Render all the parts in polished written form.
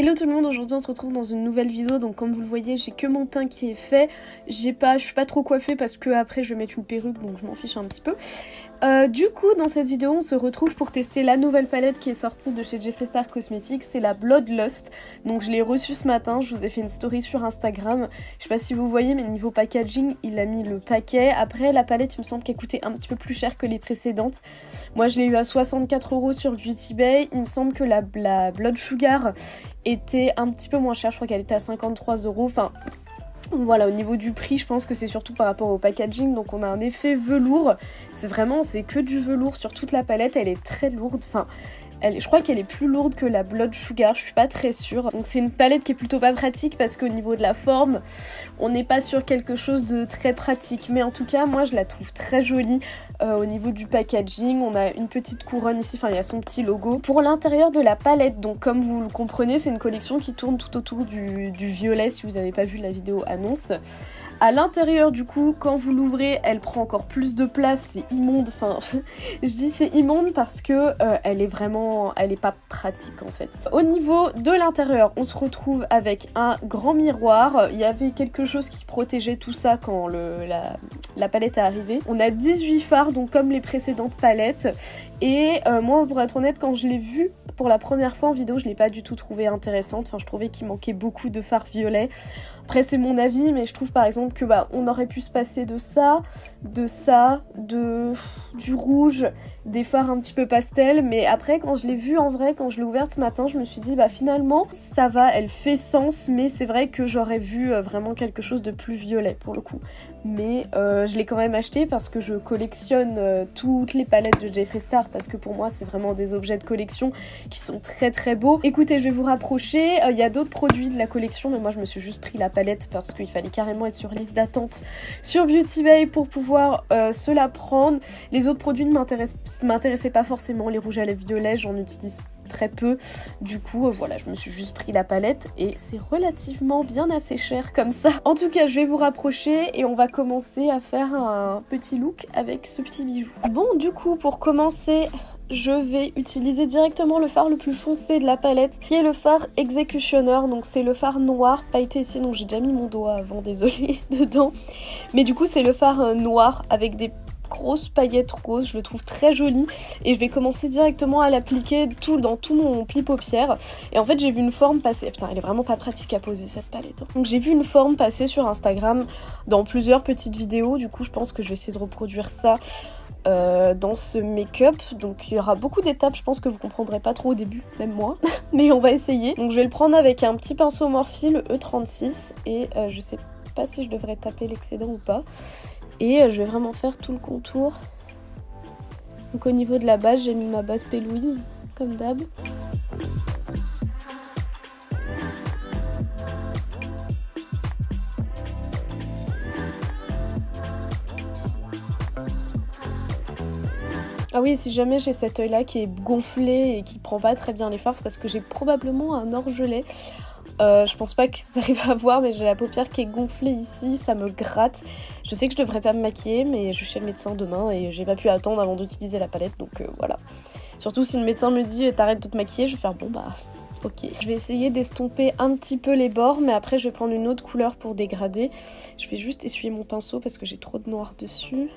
Hello tout le monde, aujourd'hui on se retrouve dans une nouvelle vidéo. Donc comme vous le voyez, j'ai que mon teint qui est fait. Je suis pas trop coiffée parce que après je vais mettre une perruque, donc je m'en fiche un petit peu. Du coup dans cette vidéo on se retrouve pour tester la nouvelle palette qui est sortie de chez Jeffree Star Cosmetics. C'est la Bloodlust, donc je l'ai reçue ce matin, je vous ai fait une story sur Instagram. Je sais pas si vous voyez mais niveau packaging il a mis le paquet. Après la palette il me semble qu'elle coûtait un petit peu plus cher que les précédentes. Moi je l'ai eu à 64 € sur Beauty Bay. Il me semble que la Blood Sugar était un petit peu moins chère, je crois qu'elle était à 53 €. Enfin voilà, au niveau du prix je pense que c'est surtout par rapport au packaging. Donc on a un effet velours, c'est que du velours sur toute la palette. Elle est très lourde, enfin je crois qu'elle est plus lourde que la Blood Sugar, je suis pas très sûre. Donc c'est une palette qui est plutôt pas pratique parce qu'au niveau de la forme, on n'est pas sur quelque chose de très pratique. Mais en tout cas, moi je la trouve très jolie au niveau du packaging. On a une petite couronne ici, enfin il y a son petit logo. Pour l'intérieur de la palette, donc comme vous le comprenez, c'est une collection qui tourne tout autour du violet si vous n'avez pas vu la vidéo annonce. À l'intérieur du coup, quand vous l'ouvrez, elle prend encore plus de place, c'est immonde, enfin je dis c'est immonde parce que elle est pas pratique en fait. Au niveau de l'intérieur, on se retrouve avec un grand miroir. Il y avait quelque chose qui protégeait tout ça quand la palette est arrivée. On a 18 fards, donc comme les précédentes palettes. Et moi pour être honnête, quand je l'ai vue pour la première fois en vidéo, je l'ai pas du tout trouvée intéressante. Enfin je trouvais qu'il manquait beaucoup de fards violets. Après c'est mon avis, mais je trouve par exemple que on aurait pu se passer de ça, du rouge, des fards un petit peu pastel. Mais après quand je l'ai vue en vrai, quand je l'ai ouverte ce matin, je me suis dit finalement ça va, elle fait sens. Mais c'est vrai que j'aurais vu vraiment quelque chose de plus violet pour le coup. Mais je l'ai quand même acheté parce que je collectionne toutes les palettes de Jeffree Star, parce que pour moi c'est vraiment des objets de collection qui sont très très beaux. Écoutez, je vais vous rapprocher, il y a d'autres produits de la collection, mais moi je me suis juste pris la palette parce qu'il fallait carrément être sur liste d'attente sur Beauty Bay pour pouvoir se la prendre. Les autres produits ne m'intéressaient pas forcément, les rouges à lèvres violets j'en utilise très peu, du coup voilà, je me suis juste pris la palette et c'est relativement bien assez cher comme ça. En tout cas je vais vous rapprocher et on va commencer à faire un petit look avec ce petit bijou. Bon, du coup pour commencer je vais utiliser directement le fard le plus foncé de la palette, qui est le fard Executioner. Donc c'est le fard noir pailleté ici, donc j'ai déjà mis mon doigt avant, désolée, dedans. Mais du coup c'est le fard noir avec des grosses paillettes roses, je le trouve très joli et je vais commencer directement à l'appliquer dans tout mon pli paupières. Et en fait j'ai vu une forme passer, putain elle est vraiment pas pratique à poser cette palette. Donc j'ai vu une forme passer sur Instagram dans plusieurs petites vidéos, du coup je pense que je vais essayer de reproduire ça dans ce make-up. Donc il y aura beaucoup d'étapes, je pense que vous comprendrez pas trop au début, même moi, mais on va essayer. Donc je vais le prendre avec un petit pinceau Morphe, le E36, et je sais pas si je devrais taper l'excédent ou pas. Et je vais vraiment faire tout le contour. Donc au niveau de la base, j'ai mis ma base P. Louise, comme d'hab. Ah oui, si jamais j'ai cet œil là qui est gonflé et qui prend pas très bien les fards, parce que j'ai probablement un orgelet. Je pense pas que vous arrivez à voir, mais j'ai la paupière qui est gonflée ici, ça me gratte. Je sais que je devrais pas me maquiller, mais je suis chez le médecin demain et j'ai pas pu attendre avant d'utiliser la palette, donc voilà. Surtout si le médecin me dit t'arrêtes de te maquiller, je vais faire bon ok. Je vais essayer d'estomper un petit peu les bords, mais après je vais prendre une autre couleur pour dégrader. Je vais juste essuyer mon pinceau parce que j'ai trop de noir dessus.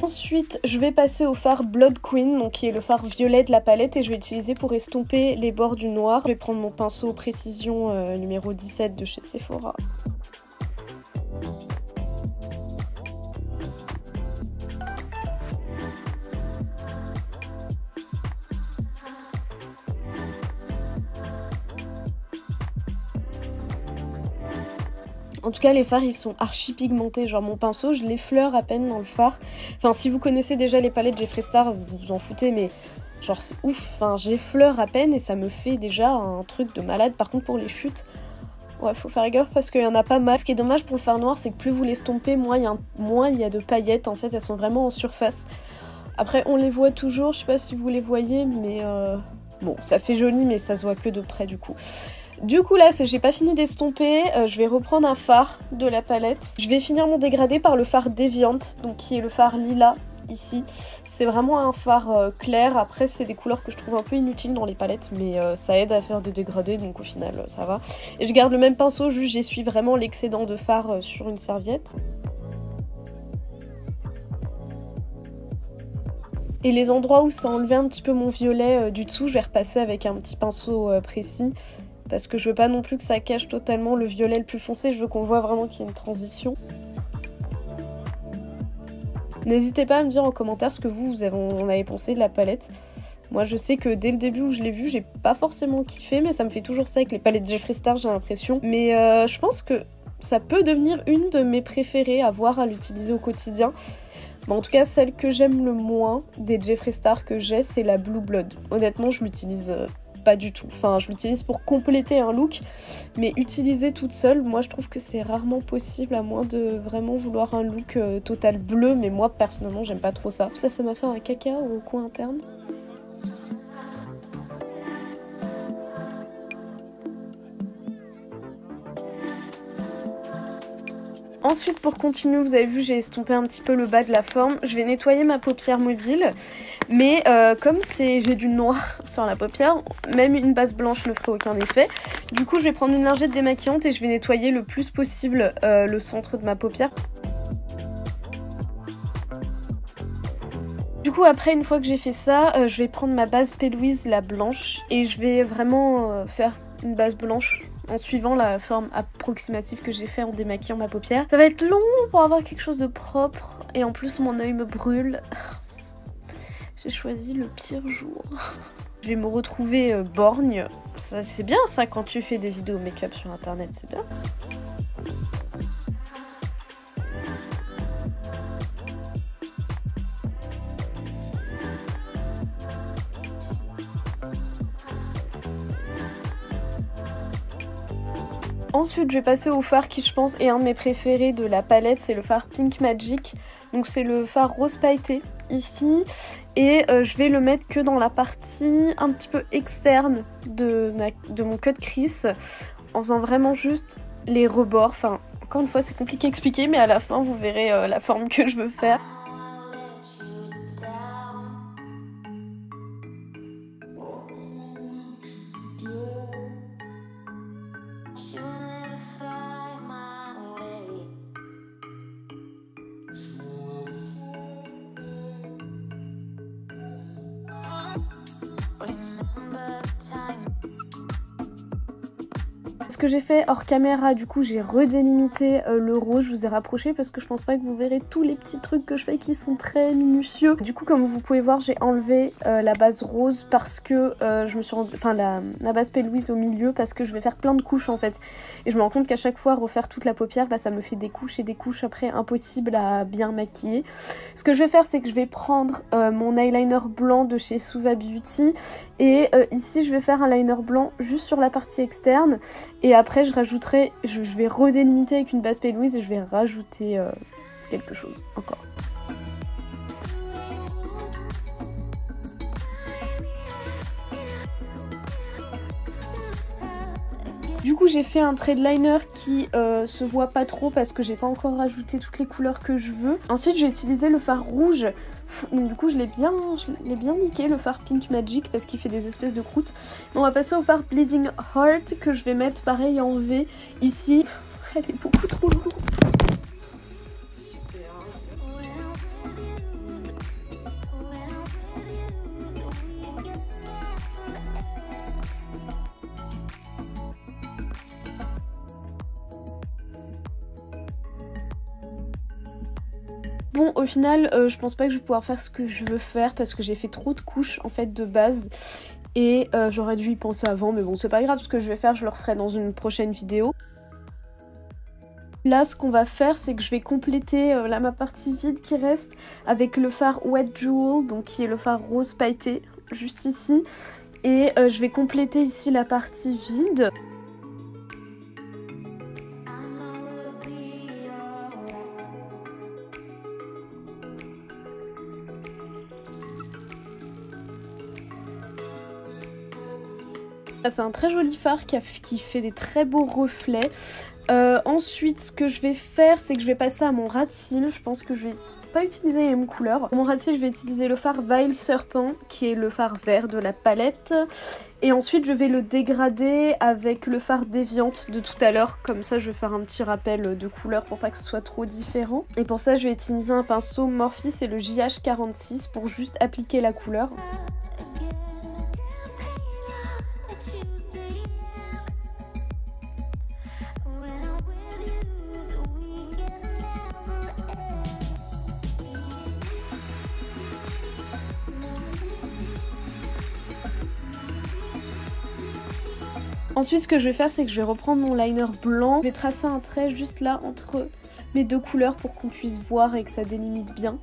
Ensuite, je vais passer au fard Blood Queen, donc qui est le fard violet de la palette, et je vais l'utiliser pour estomper les bords du noir. Je vais prendre mon pinceau précision numéro 17 de chez Sephora. En tout cas les fards ils sont archi pigmentés, genre mon pinceau je l'effleure à peine dans le fard. Enfin si vous connaissez déjà les palettes Jeffree Star vous vous en foutez, mais genre c'est ouf, enfin j'effleure à peine et ça me fait déjà un truc de malade. Par contre pour les chutes, ouais faut faire gaffe parce qu'il y en a pas mal. Ce qui est dommage pour le fard noir c'est que plus vous l'estompez, moins il y a de paillettes en fait, elles sont vraiment en surface. Après on les voit toujours, je sais pas si vous les voyez mais bon ça fait joli mais ça se voit que de près du coup. Du coup là, j'ai pas fini d'estomper, je vais reprendre un fard de la palette. Je vais finir mon dégradé par le fard Deviant, donc qui est le fard lilas ici. C'est vraiment un fard clair, après c'est des couleurs que je trouve un peu inutiles dans les palettes, mais ça aide à faire des dégradés, donc au final ça va. Et je garde le même pinceau, juste j'essuie vraiment l'excédent de fard sur une serviette. Et les endroits où ça a enlevé un petit peu mon violet du dessous, je vais repasser avec un petit pinceau précis. Parce que je veux pas non plus que ça cache totalement le violet le plus foncé, je veux qu'on voit vraiment qu'il y a une transition. N'hésitez pas à me dire en commentaire ce que vous en avez pensé de la palette. Moi je sais que dès le début où je l'ai vue, j'ai pas forcément kiffé, mais ça me fait toujours ça avec les palettes Jeffree Star, j'ai l'impression. Mais je pense que ça peut devenir une de mes préférées à voir, à l'utiliser au quotidien. Mais en tout cas, celle que j'aime le moins des Jeffree Star que j'ai, c'est la Blue Blood. Honnêtement, je l'utilise pas du tout. Enfin, je l'utilise pour compléter un look, mais utiliser toute seule, moi je trouve que c'est rarement possible, à moins de vraiment vouloir un look total bleu, mais moi personnellement, j'aime pas trop ça. Là, ça m'a fait un caca au coin interne. Ensuite, pour continuer, vous avez vu, j'ai estompé un petit peu le bas de la forme. Je vais nettoyer ma paupière mobile. Mais comme j'ai du noir sur la paupière, même une base blanche ne ferait aucun effet. Du coup, je vais prendre une lingette démaquillante et je vais nettoyer le plus possible le centre de ma paupière. Du coup, après, une fois que j'ai fait ça, je vais prendre ma base P. Louise, la blanche, et je vais vraiment faire une base blanche en suivant la forme approximative que j'ai fait en démaquillant ma paupière. Ça va être long pour avoir quelque chose de propre, et en plus mon œil me brûle. J'ai choisi le pire jour. Je vais me retrouver borgne. C'est bien ça quand tu fais des vidéos make-up sur internet, c'est bien. Ensuite, je vais passer au fard qui, je pense, est un de mes préférés de la palette. C'est le fard Pink Magic. Donc c'est le fard rose pailleté ici. Et je vais le mettre que dans la partie un petit peu externe de mon cut crease. En faisant vraiment juste les rebords. Enfin, encore une fois, c'est compliqué à expliquer. Mais à la fin, vous verrez la forme que je veux faire. Ce que j'ai fait hors caméra, du coup j'ai redélimité le rose, je vous ai rapproché parce que je pense pas que vous verrez tous les petits trucs que je fais qui sont très minutieux. Du coup, comme vous pouvez voir, j'ai enlevé la base rose parce que je me suis rendu... Enfin la base P. Louise au milieu, parce que je vais faire plein de couches en fait. Et je me rends compte qu'à chaque fois refaire toute la paupière, bah, ça me fait des couches et des couches après impossible à bien maquiller. Ce que je vais faire, c'est que je vais prendre mon eyeliner blanc de chez Suva Beauty et ici je vais faire un liner blanc juste sur la partie externe. Et après je rajouterai, je vais redélimiter avec une base P. Louise et je vais rajouter quelque chose encore. Du coup j'ai fait un trait de liner qui se voit pas trop parce que j'ai pas encore rajouté toutes les couleurs que je veux. Ensuite j'ai utilisé le fard rouge. Donc du coup je l'ai bien niqué, le fard Pink Magic, parce qu'il fait des espèces de croûtes. On va passer au fard Bleeding Heart que je vais mettre pareil en V ici. Elle est beaucoup trop lourde. Bon, au final, je pense pas que je vais pouvoir faire ce que je veux faire parce que j'ai fait trop de couches en fait de base et j'aurais dû y penser avant, mais bon, c'est pas grave. Ce que je vais faire, je le referai dans une prochaine vidéo. Là, ce qu'on va faire, c'est que je vais compléter là, ma partie vide qui reste avec le fard Wet Jewel, donc qui est le fard rose pailleté, juste ici. Et je vais compléter ici la partie vide. C'est un très joli fard qui fait des très beaux reflets. Ensuite, ce que je vais faire, c'est que je vais passer à mon ras de cils. Je pense que je vais pas utiliser les mêmes couleurs. Pour mon ras de cils, je vais utiliser le fard Vile Serpent, qui est le fard vert de la palette. Et ensuite, je vais le dégrader avec le fard Déviante de tout à l'heure. Comme ça, je vais faire un petit rappel de couleurs pour pas que ce soit trop différent. Et pour ça, je vais utiliser un pinceau Morphe, c'est le JH46 pour juste appliquer la couleur. Ensuite, ce que je vais faire, c'est que je vais reprendre mon liner blanc. Je vais tracer un trait juste là entre mes deux couleurs pour qu'on puisse voir et que ça délimite bien.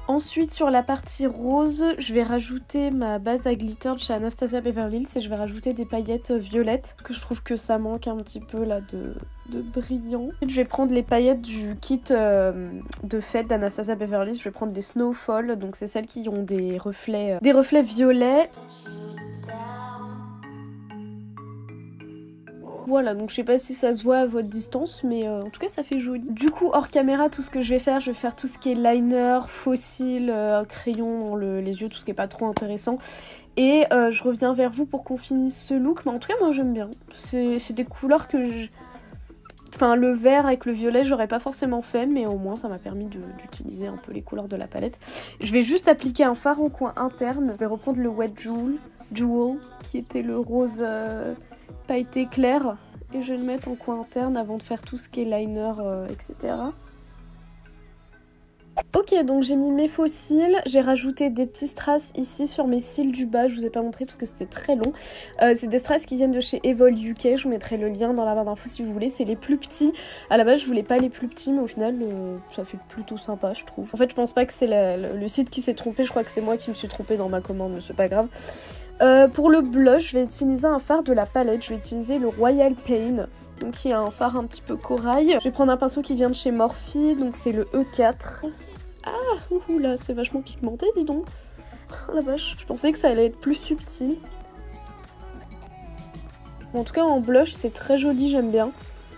Ensuite, sur la partie rose, je vais rajouter ma base à glitter de chez Anastasia Beverly Hills et je vais rajouter des paillettes violettes parce que je trouve que ça manque un petit peu là de brillant. Ensuite, je vais prendre les paillettes du kit de fête d'Anastasia Beverly Hills. Je vais prendre des Snowfall, donc c'est celles qui ont des reflets violets. Voilà, donc je sais pas si ça se voit à votre distance, mais en tout cas ça fait joli. Du coup, hors caméra, tout ce que je vais faire tout ce qui est liner, faux cils, crayon dans les yeux, tout ce qui est pas trop intéressant. Et je reviens vers vous pour qu'on finisse ce look, mais en tout cas moi j'aime bien. C'est des couleurs que Enfin, le vert avec le violet, j'aurais pas forcément fait, mais au moins ça m'a permis d'utiliser un peu les couleurs de la palette. Je vais juste appliquer un fard en coin interne. Je vais reprendre le Wet Jewel qui était le rose pailleté clair. Et je vais le mettre en coin interne avant de faire tout ce qui est liner, etc. Ok, donc j'ai mis mes faux cils, j'ai rajouté des petits strass ici sur mes cils du bas, je vous ai pas montré parce que c'était très long. C'est des strass qui viennent de chez Evol UK, je vous mettrai le lien dans la barre d'infos si vous voulez, c'est les plus petits. À la base je voulais pas les plus petits, mais au final ça fait plutôt sympa je trouve. En fait je pense pas que c'est le site qui s'est trompé, je crois que c'est moi qui me suis trompée dans ma commande, mais c'est pas grave. Pour le blush, je vais utiliser un fard de la palette, je vais utiliser le Royal Pain. Donc qui est un fard un petit peu corail. Je vais prendre un pinceau qui vient de chez Morphe, donc c'est le E4. Ah, ouh là, c'est vachement pigmenté, dis donc. Oh la vache, je pensais que ça allait être plus subtil. Bon, en tout cas, en blush, c'est très joli, j'aime bien.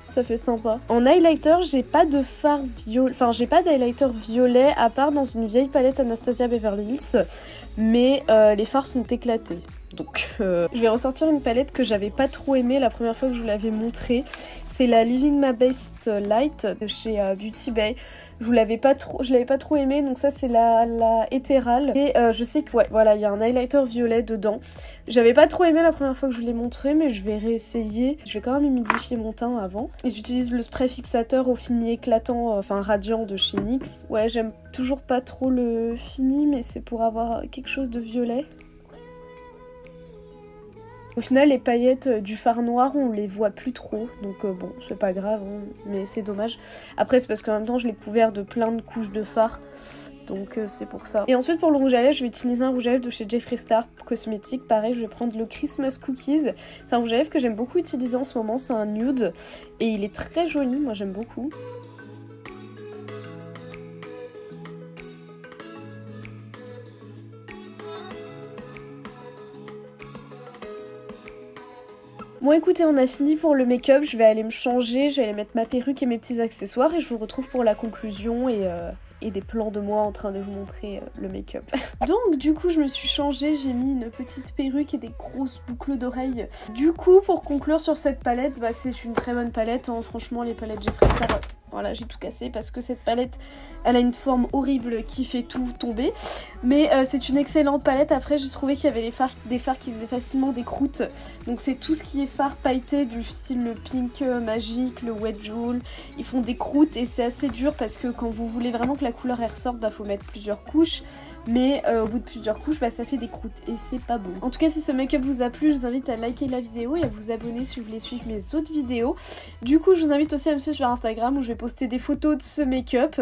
Ça fait sympa. En highlighter, j'ai pas de fard violet, enfin j'ai pas d'highlighter violet à part dans une vieille palette Anastasia Beverly Hills. Mais les fards sont éclatés. Donc je vais ressortir une palette que j'avais pas trop aimée la première fois que je vous l'avais montrée. C'est la Living My Best Light de chez Beauty Bay. Je l'avais pas trop aimée, donc ça c'est la Ethereal. Et je sais que ouais, voilà, il y a un highlighter violet dedans. J'avais pas trop aimé la première fois que je vous l'ai montré, mais je vais réessayer. Je vais quand même humidifier mon teint avant. Et j'utilise le spray fixateur au fini éclatant, enfin radiant de chez NYX. Ouais, j'aime toujours pas trop le fini, mais c'est pour avoir quelque chose de violet. Au final, les paillettes du fard noir, on les voit plus trop, donc bon, c'est pas grave, hein, mais c'est dommage. Après, c'est parce qu'en même temps, je l'ai couvert de plein de couches de fard, donc c'est pour ça. Et ensuite, pour le rouge à lèvres, je vais utiliser un rouge à lèvres de chez Jeffree Star Cosmetics. Pareil, je vais prendre le Christmas Cookies. C'est un rouge à lèvres que j'aime beaucoup utiliser en ce moment, c'est un nude, et il est très joli, moi j'aime beaucoup. Bon écoutez, on a fini pour le make-up, je vais aller me changer, je vais aller mettre ma perruque et mes petits accessoires et je vous retrouve pour la conclusion et des plans de moi en train de vous montrer le make-up. Donc du coup je me suis changée, j'ai mis une petite perruque et des grosses boucles d'oreilles. Du coup pour conclure sur cette palette, bah, c'est une très bonne palette, hein. Franchement les palettes Jeffree Star, voilà j'ai tout cassé parce que cette palette elle a une forme horrible qui fait tout tomber. Mais c'est une excellente palette. Après j'ai trouvé qu'il y avait des fards qui faisaient facilement des croûtes. Donc c'est tout ce qui est fard pailleté du style le Pink Magic, le Wet Jewel. Ils font des croûtes et c'est assez dur parce que quand vous voulez vraiment que la couleur elle ressorte, bah faut mettre plusieurs couches. Mais au bout de plusieurs couches, bah ça fait des croûtes et c'est pas bon. En tout cas si ce make-up vous a plu, je vous invite à liker la vidéo et à vous abonner si vous voulez suivre mes autres vidéos. Du coup je vous invite aussi à me suivre sur Instagram où je vais poster des photos de ce make-up.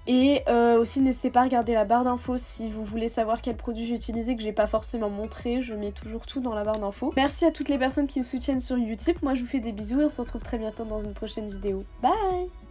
Et aussi n'hésitez pas à regarder la barre d'infos si vous voulez savoir quel produit j'ai utilisé que j'ai pas forcément montré. Je mets toujours tout dans la barre d'infos. Merci à toutes les personnes qui me soutiennent sur Utip. Moi je vous fais des bisous et on se retrouve très bientôt dans une prochaine vidéo. Bye!